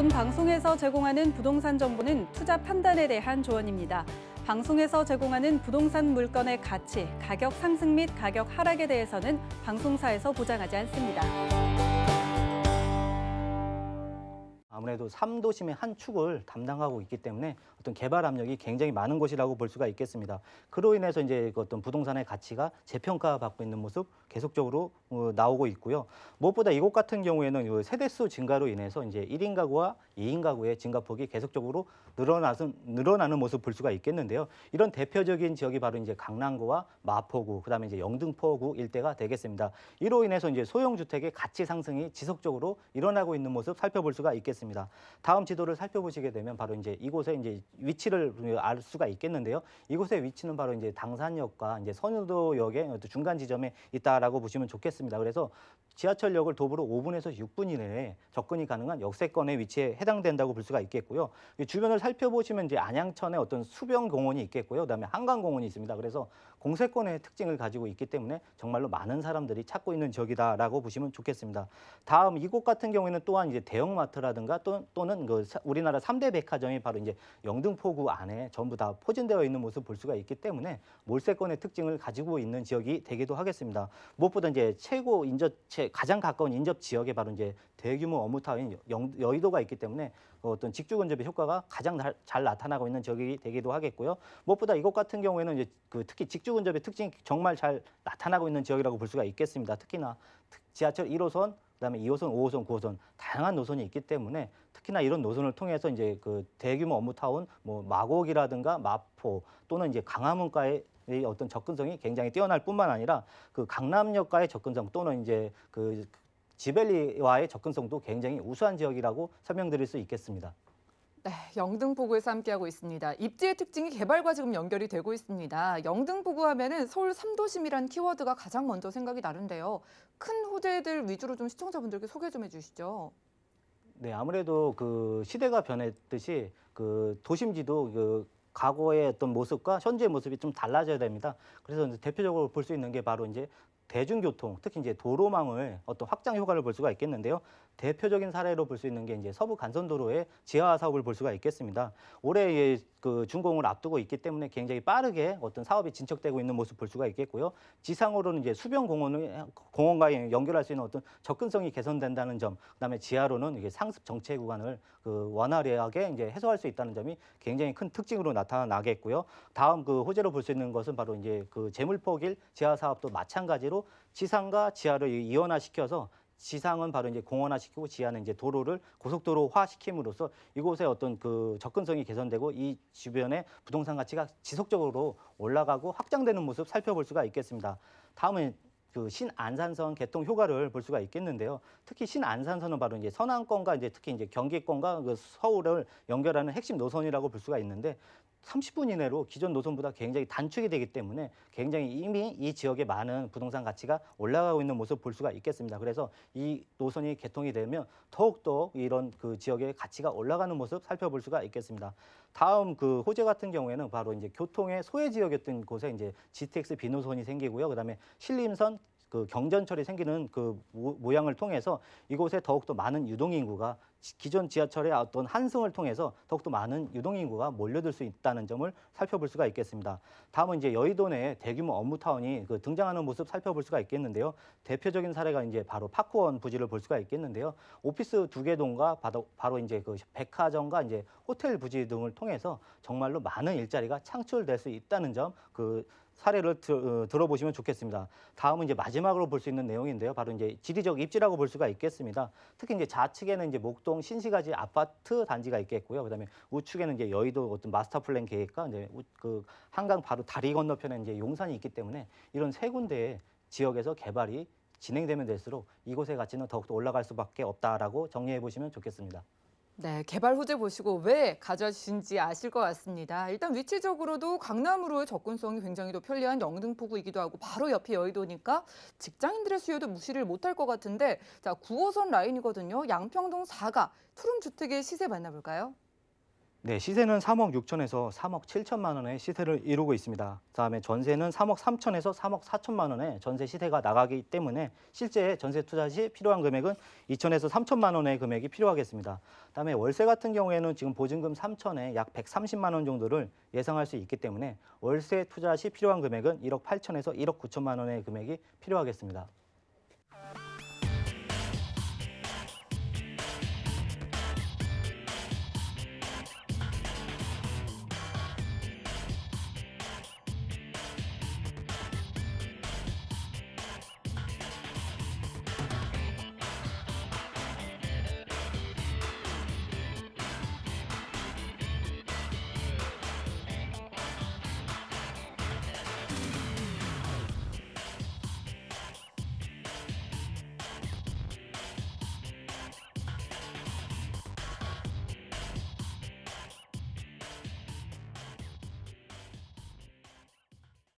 본 방송에서 제공하는 부동산 정보는 투자 판단에 대한 조언입니다. 방송에서 제공하는 부동산 물건의 가치, 가격 상승 및 가격 하락에 대해서는 방송사에서 보장하지 않습니다. 아무래도 3도심의 한 축을 담당하고 있기 때문에 어떤 개발 압력이 굉장히 많은 곳이라고 볼 수가 있겠습니다. 그로 인해서 이제 그 어떤 부동산의 가치가 재평가받고 있는 모습 계속적으로 나오고 있고요. 무엇보다 이곳 같은 경우에는 세대수 증가로 인해서 이제 1인 가구와 2인 가구의 증가폭이 계속적으로 늘어나는 모습 볼 수가 있겠는데요. 이런 대표적인 지역이 바로 이제 강남구와 마포구, 그다음에 이제 영등포구 일대가 되겠습니다. 이로 인해서 이제 소형 주택의 가치 상승이 지속적으로 일어나고 있는 모습 살펴볼 수가 있겠습니다. 다음 지도를 살펴보시게 되면 바로 이제 이곳의 이제 위치를 알 수가 있겠는데요. 이곳의 위치는 바로 이제 당산역과 이제 선유도역의 어떤 중간 지점에 있다라고 보시면 좋겠습니다. 그래서 지하철역을 도보로 5분에서 6분 이내에 접근이 가능한 역세권의 위치에 해당된다고 볼 수가 있겠고요. 주변을 살펴보시면 이제 안양천에 어떤 수변공원이 있겠고요. 그다음에 한강공원이 있습니다. 그래서 공세권의 특징을 가지고 있기 때문에 정말로 많은 사람들이 찾고 있는 지역이다라고 보시면 좋겠습니다. 다음 이곳 같은 경우에는 또한 이제 대형마트라든가 또는 그 우리나라 3대 백화점이 바로 이제 영등포구 안에 전부 다 포진되어 있는 모습 볼 수가 있기 때문에 몰세권의 특징을 가지고 있는 지역이 되기도 하겠습니다. 무엇보다 이제 가장 가까운 인접 지역에 바로 이제 대규모 업무타워인 여의도가 있기 때문에 어떤 직주 근접의 효과가 가장 잘 나타나고 있는 지역이 되기도 하겠고요. 무엇보다 이곳 같은 경우에는 이제 특히 직주 근접의 특징이 정말 잘 나타나고 있는 지역이라고 볼 수가 있겠습니다. 특히나 지하철 1호선, 그다음에 2호선, 5호선, 9호선 다양한 노선이 있기 때문에 특히나 이런 노선을 통해서 이제 그 대규모 업무타운 뭐 마곡이라든가 마포 또는 이제 강화문가의 어떤 접근성이 굉장히 뛰어날 뿐만 아니라 그 강남역과의 접근성 또는 이제 그 지벨리와의 접근성도 굉장히 우수한 지역이라고 설명드릴 수 있겠습니다. 네, 영등포구에서 함께하고 있습니다. 입지의 특징이 개발과 지금 연결이 되고 있습니다. 영등포구 하면은 서울 3도심이라는 키워드가 가장 먼저 생각이 나는데요. 큰 호재들 위주로 좀 시청자분들께 소개 좀 해주시죠. 네, 아무래도 그 시대가 변했듯이 그 도심지도 그 과거의 어떤 모습과 현재의 모습이 좀 달라져야 됩니다. 그래서 이제 대표적으로 볼 수 있는 게 바로 이제 대중교통, 특히 이제 도로망을 어떤 확장 효과를 볼 수가 있겠는데요. 대표적인 사례로 볼 수 있는 게 이제 서부 간선도로의 지하화 사업을 볼 수가 있겠습니다. 올해 그 준공을 앞두고 있기 때문에 굉장히 빠르게 어떤 사업이 진척되고 있는 모습 볼 수가 있겠고요. 지상으로는 이제 공원과 연결할 수 있는 어떤 접근성이 개선된다는 점, 그다음에 지하로는 이게 상습 정체 구간을 그 원활하게 이제 해소할 수 있다는 점이 굉장히 큰 특징으로 나타나겠고요. 다음 그 호재로 볼 수 있는 것은 바로 이제 그 재물포길 지하 사업도 마찬가지로 지상과 지하를 이원화시켜서 지상은 바로 이제 공원화시키고 지하는 이제 도로를 고속도로화 시킴으로써 이곳의 어떤 그 접근성이 개선되고 이 주변의 부동산 가치가 지속적으로 올라가고 확장되는 모습 살펴볼 수가 있겠습니다. 다음은 그 신안산선 개통 효과를 볼 수가 있겠는데요. 특히 신안산선은 바로 이제 서남권과 이제 특히 이제 경기권과 그 서울을 연결하는 핵심 노선이라고 볼 수가 있는데 30분 이내로 기존 노선보다 굉장히 단축이 되기 때문에 굉장히 이미 이 지역의 많은 부동산 가치가 올라가고 있는 모습 볼 수가 있겠습니다. 그래서 이 노선이 개통이 되면 더욱더 이런 그 지역의 가치가 올라가는 모습 살펴볼 수가 있겠습니다. 다음 그 호재 같은 경우에는 바로 이제 교통의 소외 지역이었던 곳에 이제 GTX 비노선이 생기고요. 그다음에 신림선 그 경전철이 생기는 그 모양을 통해서 이곳에 더욱더 많은 유동인구가 기존 지하철의 어떤 환승을 통해서 더욱더 많은 유동인구가 몰려들 수 있다는 점을 살펴볼 수가 있겠습니다. 다음은 이제 여의도 내에 대규모 업무타운이 그 등장하는 모습 살펴볼 수가 있겠는데요. 대표적인 사례가 이제 바로 파크원 부지를 볼 수가 있겠는데요. 오피스 2개 동과 바로 이제 그 백화점과 이제 호텔 부지 등을 통해서 정말로 많은 일자리가 창출될 수 있다는 점 그 사례를 들어보시면 좋겠습니다. 다음은 이제 마지막으로 볼 수 있는 내용인데요. 바로 이제 지리적 입지라고 볼 수가 있겠습니다. 특히 이제 좌측에는 이제 목동 신시가지 아파트 단지가 있겠고요. 그다음에 우측에는 이제 여의도 어떤 마스터 플랜 계획과 이제 그 한강 바로 다리 건너편에 이제 용산이 있기 때문에 이런 세 군데의 지역에서 개발이 진행되면 될수록 이곳의 가치는 더욱더 올라갈 수밖에 없다라고 정리해 보시면 좋겠습니다. 네, 개발 호재 보시고 왜 가져주신지 아실 것 같습니다. 일단 위치적으로도 강남으로의 접근성이 굉장히 더 편리한 영등포구이기도 하고 바로 옆이 여의도니까 직장인들의 수요도 무시를 못할 것 같은데 자, 9호선 라인이거든요. 양평동 4가 투룸주택의 시세 만나볼까요? 네, 시세는 3억 6천에서 3억 7천만 원의 시세를 이루고 있습니다. 그다음에 전세는 3억 3천에서 3억 4천만 원의 전세 시세가 나가기 때문에 실제 전세 투자 시 필요한 금액은 2천에서 3천만 원의 금액이 필요하겠습니다. 그다음에 월세 같은 경우에는 지금 보증금 3천에 약 130만 원 정도를 예상할 수 있기 때문에 월세 투자 시 필요한 금액은 1억 8천에서 1억 9천만 원의 금액이 필요하겠습니다.